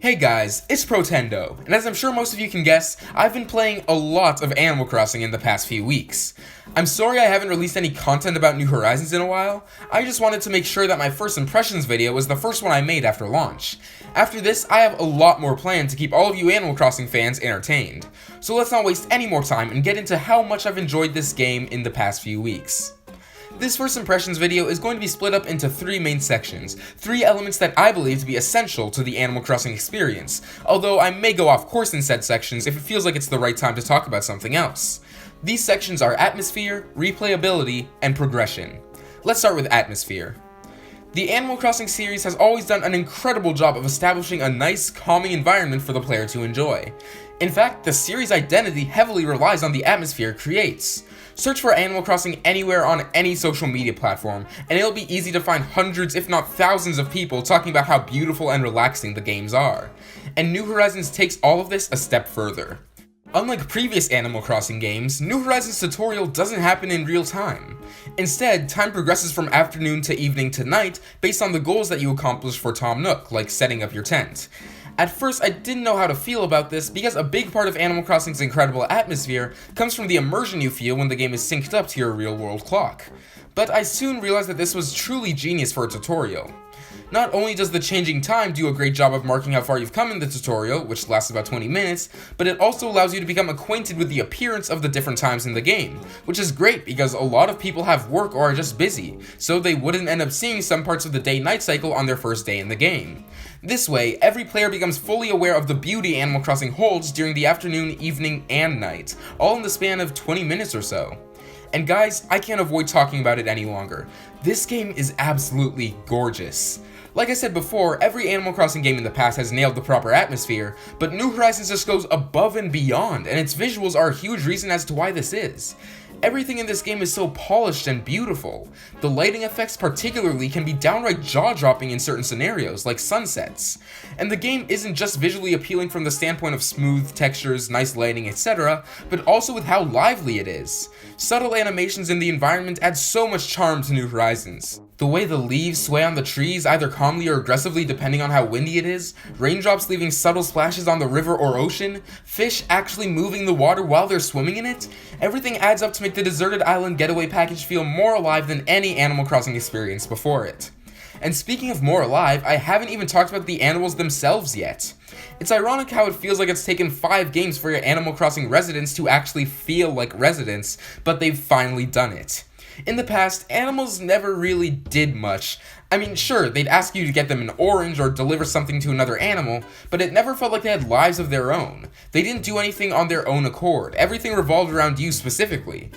Hey guys, it's Protendo, and as I'm sure most of you can guess, I've been playing a lot of Animal Crossing in the past few weeks. I'm sorry I haven't released any content about New Horizons in a while. I just wanted to make sure that my first impressions video was the first one I made after launch. After this, I have a lot more planned to keep all of you Animal Crossing fans entertained. So let's not waste any more time and get into how much I've enjoyed this game in the past few weeks. This first impressions video is going to be split up into 3 main sections, 3 elements that I believe to be essential to the Animal Crossing experience, although I may go off course in said sections if it feels like it's the right time to talk about something else. These sections are atmosphere, replayability, and progression. Let's start with atmosphere. The Animal Crossing series has always done an incredible job of establishing a nice, calming environment for the player to enjoy. In fact, the series' identity heavily relies on the atmosphere it creates. Search for Animal Crossing anywhere on any social media platform, and it'll be easy to find hundreds if not thousands of people talking about how beautiful and relaxing the games are. And New Horizons takes all of this a step further. Unlike previous Animal Crossing games, New Horizons tutorial doesn't happen in real time. Instead, time progresses from afternoon to evening to night based on the goals that you accomplish for Tom Nook, like setting up your tent. At first, I didn't know how to feel about this because a big part of Animal Crossing's incredible atmosphere comes from the immersion you feel when the game is synced up to your real-world clock. But I soon realized that this was truly genius for a tutorial. Not only does the changing time do a great job of marking how far you've come in the tutorial, which lasts about 20 minutes, but it also allows you to become acquainted with the appearance of the different times in the game, which is great because a lot of people have work or are just busy, so they wouldn't end up seeing some parts of the day-night cycle on their first day in the game. This way, every player becomes fully aware of the beauty Animal Crossing holds during the afternoon, evening, and night, all in the span of 20 minutes or so. And guys, I can't avoid talking about it any longer. This game is absolutely gorgeous. Like I said before, every Animal Crossing game in the past has nailed the proper atmosphere, but New Horizons just goes above and beyond, and its visuals are a huge reason as to why this is. Everything in this game is so polished and beautiful. The lighting effects particularly can be downright jaw-dropping in certain scenarios, like sunsets. And the game isn't just visually appealing from the standpoint of smooth textures, nice lighting, etc., but also with how lively it is. Subtle animations in the environment add so much charm to New Horizons. The way the leaves sway on the trees, either calmly or aggressively depending on how windy it is, raindrops leaving subtle splashes on the river or ocean, fish actually moving the water while they're swimming in it, everything adds up to make the deserted island getaway package feel more alive than any Animal Crossing experience before it. And speaking of more alive, I haven't even talked about the animals themselves yet. It's ironic how it feels like it's taken 5 games for your Animal Crossing residents to actually feel like residents, but they've finally done it. In the past, animals never really did much. I mean, sure, they'd ask you to get them an orange or deliver something to another animal, but it never felt like they had lives of their own. They didn't do anything on their own accord. Everything revolved around you specifically.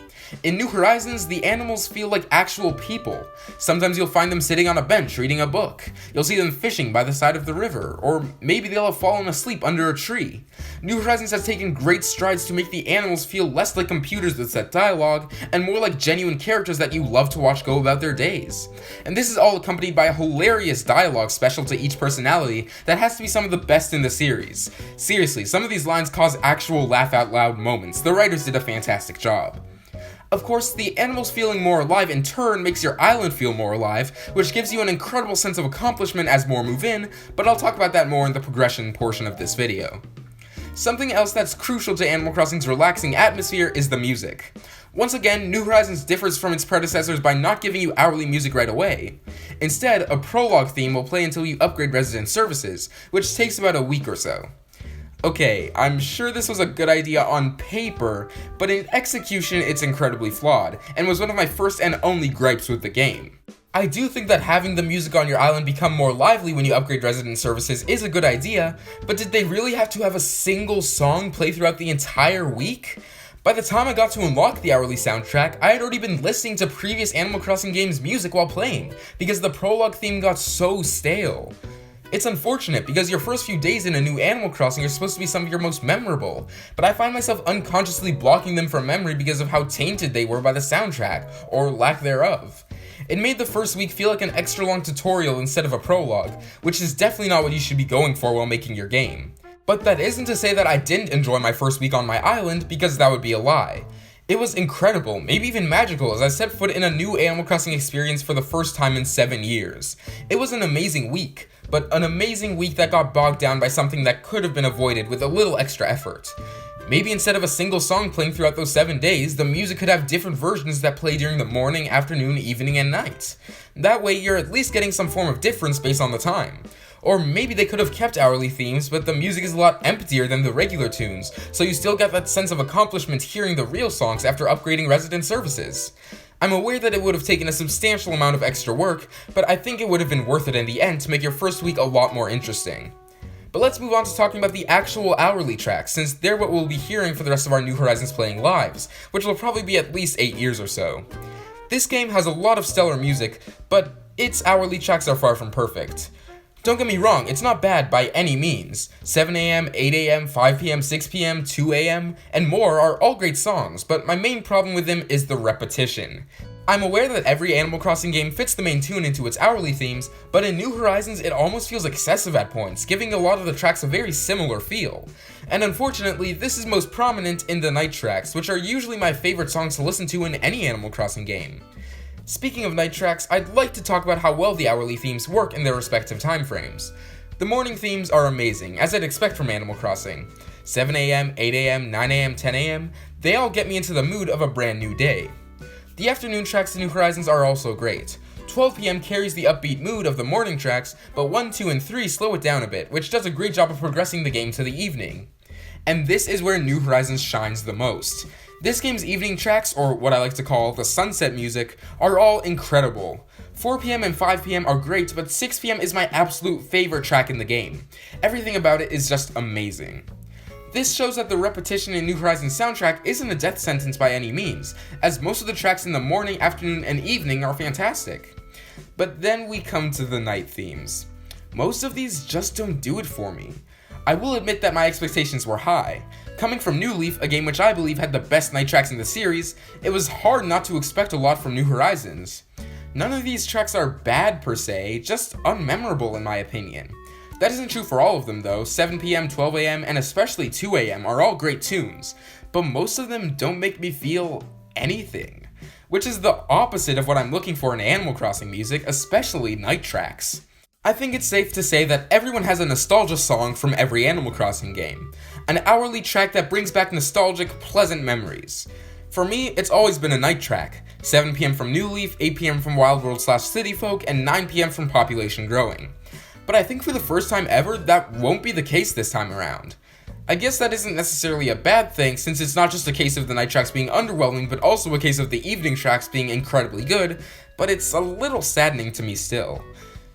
In New Horizons, the animals feel like actual people. Sometimes you'll find them sitting on a bench reading a book. You'll see them fishing by the side of the river, or maybe they'll have fallen asleep under a tree. New Horizons has taken great strides to make the animals feel less like computers with set dialogue, and more like genuine characters that you love to watch go about their days. And this is all accompanied by a hilarious dialogue special to each personality that has to be some of the best in the series. Seriously, some of these lines cause actual laugh-out-loud moments. The writers did a fantastic job. Of course, the animals feeling more alive in turn makes your island feel more alive, which gives you an incredible sense of accomplishment as more move in, but I'll talk about that more in the progression portion of this video. Something else that's crucial to Animal Crossing's relaxing atmosphere is the music. Once again, New Horizons differs from its predecessors by not giving you hourly music right away. Instead, a prologue theme will play until you upgrade resident services, which takes about a week or so. Okay, I'm sure this was a good idea on paper, but in execution it's incredibly flawed, and was one of my first and only gripes with the game. I do think that having the music on your island become more lively when you upgrade resident services is a good idea, but did they really have to have a single song play throughout the entire week? By the time I got to unlock the hourly soundtrack, I had already been listening to previous Animal Crossing games' music while playing, because the prologue theme got so stale. It's unfortunate because your first few days in a new Animal Crossing are supposed to be some of your most memorable, but I find myself unconsciously blocking them from memory because of how tainted they were by the soundtrack, or lack thereof. It made the first week feel like an extra long tutorial instead of a prologue, which is definitely not what you should be going for while making your game. But that isn't to say that I didn't enjoy my first week on my island, because that would be a lie. It was incredible, maybe even magical, as I set foot in a new Animal Crossing experience for the first time in 7 years. It was an amazing week, but an amazing week that got bogged down by something that could have been avoided with a little extra effort. Maybe instead of a single song playing throughout those 7 days, the music could have different versions that play during the morning, afternoon, evening, and night. That way you're at least getting some form of difference based on the time. Or maybe they could have kept hourly themes, but the music is a lot emptier than the regular tunes, so you still get that sense of accomplishment hearing the real songs after upgrading resident services. I'm aware that it would have taken a substantial amount of extra work, but I think it would have been worth it in the end to make your first week a lot more interesting. But let's move on to talking about the actual hourly tracks, since they're what we'll be hearing for the rest of our New Horizons playing lives, which will probably be at least 8 years or so. This game has a lot of stellar music, but its hourly tracks are far from perfect. Don't get me wrong, it's not bad by any means. 7 AM, 8 AM, 5 PM, 6 PM, 2 AM, and more are all great songs, but my main problem with them is the repetition. I'm aware that every Animal Crossing game fits the main tune into its hourly themes, but in New Horizons it almost feels excessive at points, giving a lot of the tracks a very similar feel. And unfortunately, this is most prominent in the night tracks, which are usually my favorite songs to listen to in any Animal Crossing game. Speaking of night tracks, I'd like to talk about how well the hourly themes work in their respective time frames. The morning themes are amazing, as I'd expect from Animal Crossing. 7 AM, 8 AM, 9 AM, 10 AM, they all get me into the mood of a brand new day. The afternoon tracks in New Horizons are also great. 12 PM carries the upbeat mood of the morning tracks, but 1, 2, and 3 slow it down a bit, which does a great job of progressing the game to the evening. And this is where New Horizons shines the most. This game's evening tracks, or what I like to call the sunset music, are all incredible. 4 PM and 5 PM are great, but 6 PM is my absolute favorite track in the game. Everything about it is just amazing. This shows that the repetition in New Horizons soundtrack isn't a death sentence by any means, as most of the tracks in the morning, afternoon, and evening are fantastic. But then we come to the night themes. Most of these just don't do it for me. I will admit that my expectations were high. Coming from New Leaf, a game which I believe had the best night tracks in the series, it was hard not to expect a lot from New Horizons. None of these tracks are bad per se, just unmemorable in my opinion. That isn't true for all of them though. 7 PM, 12 AM, and especially 2 AM are all great tunes, but most of them don't make me feel anything, which is the opposite of what I'm looking for in Animal Crossing music, especially night tracks. I think it's safe to say that everyone has a nostalgia song from every Animal Crossing game, an hourly track that brings back nostalgic, pleasant memories. For me, it's always been a night track, 7 PM from New Leaf, 8 PM from Wild World / City Folk, and 9 PM from Population Growing. But I think for the first time ever, that won't be the case this time around. I guess that isn't necessarily a bad thing, since it's not just a case of the night tracks being underwhelming, but also a case of the evening tracks being incredibly good, but it's a little saddening to me still.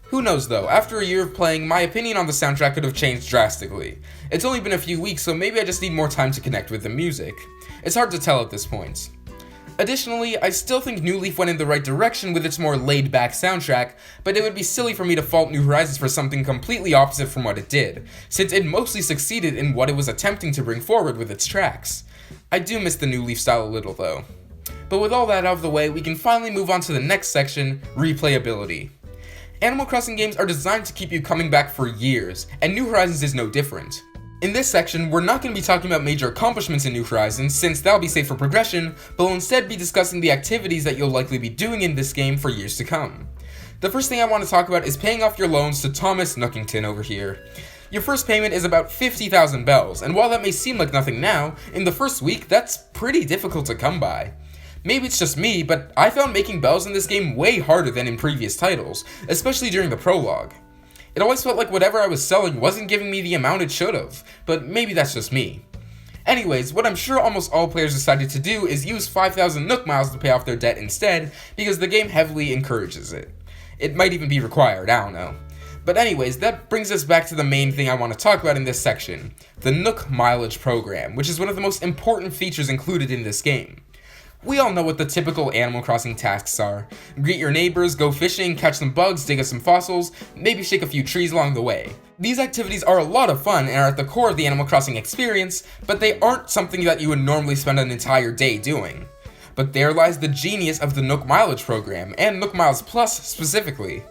Who knows though, after a year of playing, my opinion on the soundtrack could have changed drastically. It's only been a few weeks, so maybe I just need more time to connect with the music. It's hard to tell at this point. Additionally, I still think New Leaf went in the right direction with its more laid-back soundtrack, but it would be silly for me to fault New Horizons for something completely opposite from what it did, since it mostly succeeded in what it was attempting to bring forward with its tracks. I do miss the New Leaf style a little though. But with all that out of the way, we can finally move on to the next section, replayability. Animal Crossing games are designed to keep you coming back for years, and New Horizons is no different. In this section, we're not going to be talking about major accomplishments in New Horizons, since that'll be safe for progression, but we'll instead be discussing the activities that you'll likely be doing in this game for years to come. The first thing I want to talk about is paying off your loans to Thomas Nookington over here. Your first payment is about 50,000 bells, and while that may seem like nothing now, in the first week, that's pretty difficult to come by. Maybe it's just me, but I found making bells in this game way harder than in previous titles, especially during the prologue. It always felt like whatever I was selling wasn't giving me the amount it should have, but maybe that's just me. Anyways, what I'm sure almost all players decided to do is use 5,000 Nook Miles to pay off their debt instead, because the game heavily encourages it. It might even be required, I don't know. But anyways, that brings us back to the main thing I want to talk about in this section, the Nook Mileage program, which is one of the most important features included in this game. We all know what the typical Animal Crossing tasks are. Greet your neighbors, go fishing, catch some bugs, dig up some fossils, maybe shake a few trees along the way. These activities are a lot of fun and are at the core of the Animal Crossing experience, but they aren't something that you would normally spend an entire day doing. But there lies the genius of the Nook Mileage program, and Nook Miles Plus specifically.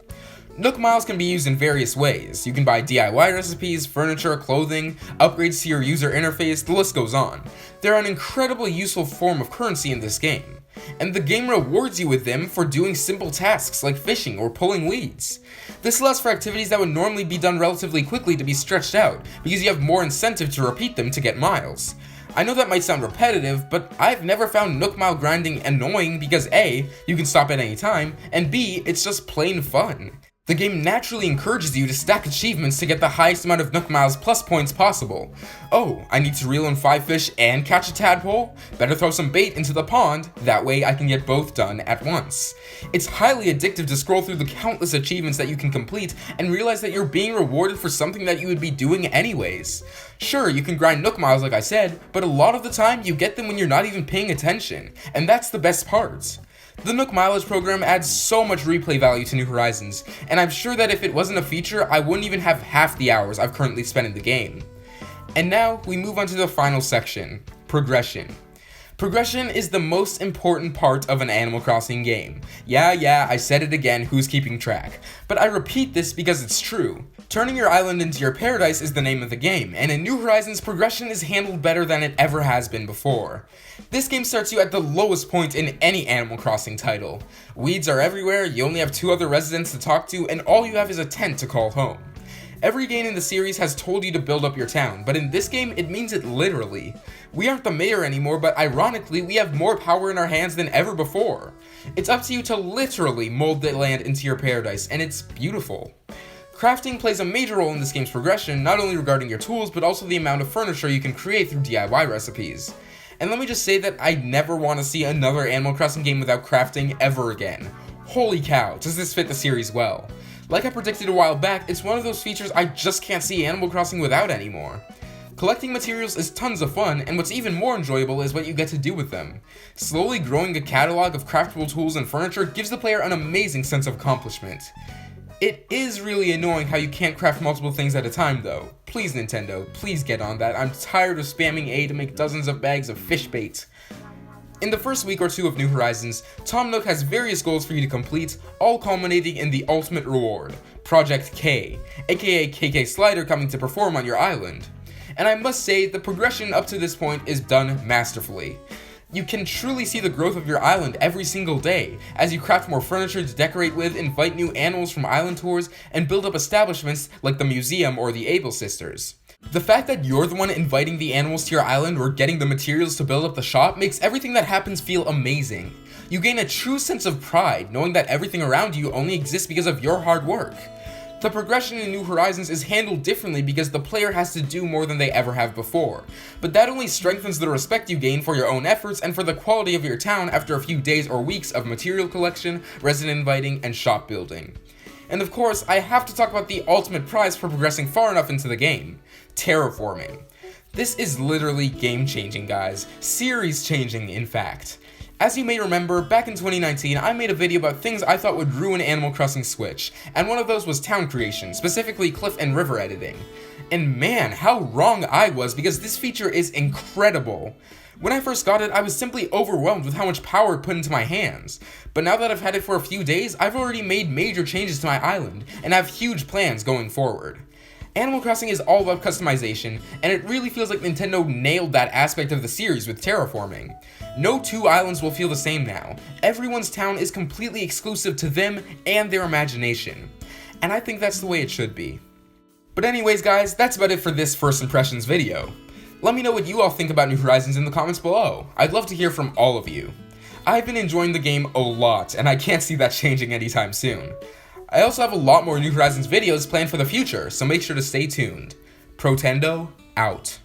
Nook Miles can be used in various ways. You can buy DIY recipes, furniture, clothing, upgrades to your user interface, the list goes on. They're an incredibly useful form of currency in this game, and the game rewards you with them for doing simple tasks like fishing or pulling weeds. This allows for activities that would normally be done relatively quickly to be stretched out, because you have more incentive to repeat them to get miles. I know that might sound repetitive, but I've never found Nook Mile grinding annoying because A, you can stop at any time, and B, it's just plain fun. The game naturally encourages you to stack achievements to get the highest amount of Nook Miles plus points possible. Oh, I need to reel in 5 fish and catch a tadpole? Better throw some bait into the pond, that way I can get both done at once. It's highly addictive to scroll through the countless achievements that you can complete and realize that you're being rewarded for something that you would be doing anyways. Sure, you can grind Nook Miles like I said, but a lot of the time you get them when you're not even paying attention, and that's the best part. The Nook Mileage program adds so much replay value to New Horizons, and I'm sure that if it wasn't a feature, I wouldn't even have half the hours I've currently spent in the game. And now, we move on to the final section, progression. Progression is the most important part of an Animal Crossing game. Yeah, I said it again, who's keeping track? But I repeat this because it's true. Turning your island into your paradise is the name of the game, and in New Horizons, progression is handled better than it ever has been before. This game starts you at the lowest point in any Animal Crossing title. Weeds are everywhere, you only have 2 other residents to talk to, and all you have is a tent to call home. Every game in the series has told you to build up your town, but in this game, it means it literally. We aren't the mayor anymore, but ironically, we have more power in our hands than ever before. It's up to you to literally mold the land into your paradise, and it's beautiful. Crafting plays a major role in this game's progression, not only regarding your tools, but also the amount of furniture you can create through DIY recipes. And let me just say that I never want to see another Animal Crossing game without crafting ever again. Holy cow, does this fit the series well. Like I predicted a while back, it's one of those features I just can't see Animal Crossing without anymore. Collecting materials is tons of fun, and what's even more enjoyable is what you get to do with them. Slowly growing a catalog of craftable tools and furniture gives the player an amazing sense of accomplishment. It is really annoying how you can't craft multiple things at a time though. Please Nintendo, please get on that. I'm tired of spamming A to make dozens of bags of fish bait. In the first week or 2 of New Horizons, Tom Nook has various goals for you to complete, all culminating in the ultimate reward, Project K, aka KK Slider coming to perform on your island. And I must say, the progression up to this point is done masterfully. You can truly see the growth of your island every single day, as you craft more furniture to decorate with, invite new animals from island tours, and build up establishments like the museum or the Able Sisters. The fact that you're the one inviting the animals to your island or getting the materials to build up the shop makes everything that happens feel amazing. You gain a true sense of pride, knowing that everything around you only exists because of your hard work. The progression in New Horizons is handled differently because the player has to do more than they ever have before, but that only strengthens the respect you gain for your own efforts and for the quality of your town after a few days or weeks of material collection, resident inviting, and shop building. And of course, I have to talk about the ultimate prize for progressing far enough into the game, terraforming. This is literally game-changing, guys. Series-changing, in fact. As you may remember, back in 2019, I made a video about things I thought would ruin Animal Crossing Switch, and one of those was town creation, specifically cliff and river editing. And man, how wrong I was, because this feature is incredible. When I first got it, I was simply overwhelmed with how much power it put into my hands. But now that I've had it for a few days, I've already made major changes to my island, and have huge plans going forward. Animal Crossing is all about customization, and it really feels like Nintendo nailed that aspect of the series with terraforming. No 2 islands will feel the same now. Everyone's town is completely exclusive to them and their imagination. And I think that's the way it should be. But anyways guys, that's about it for this first impressions video. Let me know what you all think about New Horizons in the comments below. I'd love to hear from all of you. I've been enjoying the game a lot, and I can't see that changing anytime soon. I also have a lot more New Horizons videos planned for the future, so make sure to stay tuned. Protendo, out.